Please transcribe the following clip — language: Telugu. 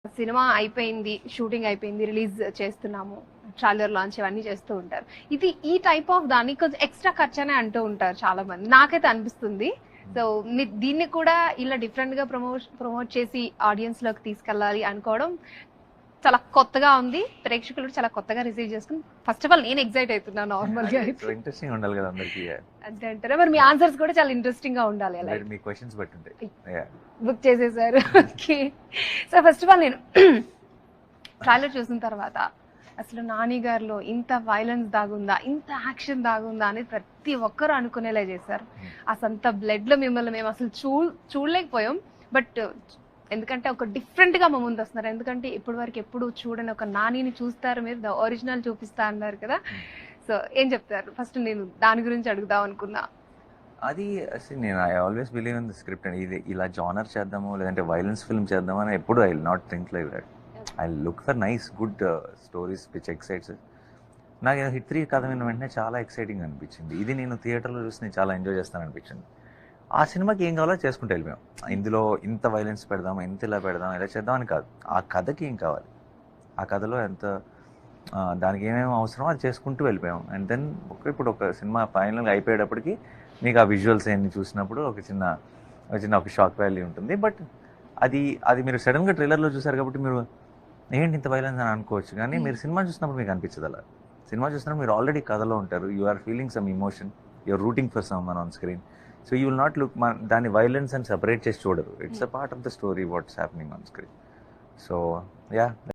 సినిమా అయిపోయింది, షూటింగ్ అయిపోయింది, రిలీజ్ చేస్తున్నాము, ట్రైలర్ లాంచ్ ఇవన్నీ చేస్తూ ఉంటారు. ఇది ఈ టైప్ ఆఫ్ దాన్ని కొంచెం ఎక్స్ట్రా ఖర్చు అనే అంటూ ఉంటారు చాలా మంది. నాకైతే అనిపిస్తుంది. సో దీన్ని కూడా ఇలా డిఫరెంట్ గా ప్రమోట్ చేసి ఆడియన్స్ లోకి తీసుకెళ్ళాలి అనుకోవడం చాలా కొత్తగా ఉంది. ప్రేక్షకులు చాలా కొత్తగా రిసీవ్ చేసుకుని ఫస్ట్ ఆఫ్ ఆల్ నేను ఎక్సైట్ అవుతున్నాను నార్మల్ గా. ఇంట్రెస్టింగ్ ఉండాలి కదా అందరికి. అంతే అంటారా? మరి మీ ఆన్సర్స్ కూడా చాలా ఇంట్రెస్టింగ్ గా ఉండాలి. అలా మీ క్వశ్చన్స్ బట్టి ఉంటాయి. బుక్ చేసేసారు. Okay. So first of all నేను ట్రైలర్ చూసిన తర్వాత అసలు నాని గారిలో ఇంత వైలెన్స్ దాగుందా, ఇంత యాక్షన్ దాగుందా అనేది ప్రతి ఒక్కరు అనుకునేలా చేశారు. అసలు అంత బ్లడ్ లో మిమ్మల్ని మేము అసలు చూడలేకపోయాం. బట్ ఎందుకంటే ఒక డిఫరెంట్ గా మా ముందు వస్తున్నారు. ఎందుకంటే ఇప్పటి వరకు ఎప్పుడు చూడని ఒక నానిని చూస్తారు, మీరు ద ఒరిజినల్ చూపిస్తా అన్నారు కదా. సో ఏం చెప్తారు? ఫస్ట్ నేను దాని గురించి అడుగుదాం అనుకున్నా. అది నేను I always believe in the script అండి. ఇది ఇలా జానర్ చేద్దాము లేదంటే వైలెన్స్ ఫిల్మ్ చేద్దాము అని ఎప్పుడు I will not think like that. I look for nice good stories which excites. నాకు హిట్ 3 కథ విన్న వెంటనే చాలా ఎక్సైటింగ్ అనిపించింది. ఇది నేను థియేటర్లో చూసి నేను చాలా ఎంజాయ్ చేస్తాను అనిపించింది. ఆ సినిమాకి ఏం కావాలో చేసుకుంటూ వెళ్ళిపోయాం. ఇందులో ఇంత వైలెన్స్ పెడదాం, ఇంత ఇలా పెడదాం, ఇలా చేద్దాం అని కాదు. ఆ కథకి ఏం కావాలి, ఆ కథలో ఎంత దానికి ఏమేమి అవసరమో అది చేసుకుంటూ వెళ్ళిపోయాం. అండ్ దెన్ ఇప్పుడు ఒక సినిమా ఫైనల్గా అయిపోయేటప్పటికి మీకు ఆ విజువల్స్ అన్ని చూసినప్పుడు ఒక చిన్న షాక్ వాల్యూ ఉంటుంది. బట్ అది మీరు సడన్గా ట్రైలర్లో చూసారు కాబట్టి మీరు ఏంటి ఇంత వైలెన్స్ అని అనుకోవచ్చు. కానీ మీరు సినిమా చూసినప్పుడు మీకు అనిపించదు అలా. సినిమా చూసినప్పుడు మీరు ఆల్రెడీ కథలో ఉంటారు. You are feeling some emotion, you're rooting for some one on screen. So you will not look దాని వైలెన్స్ అని సెపరేట్ చేసి చూడరు. It's a part of the story what's happening on screen. So yeah.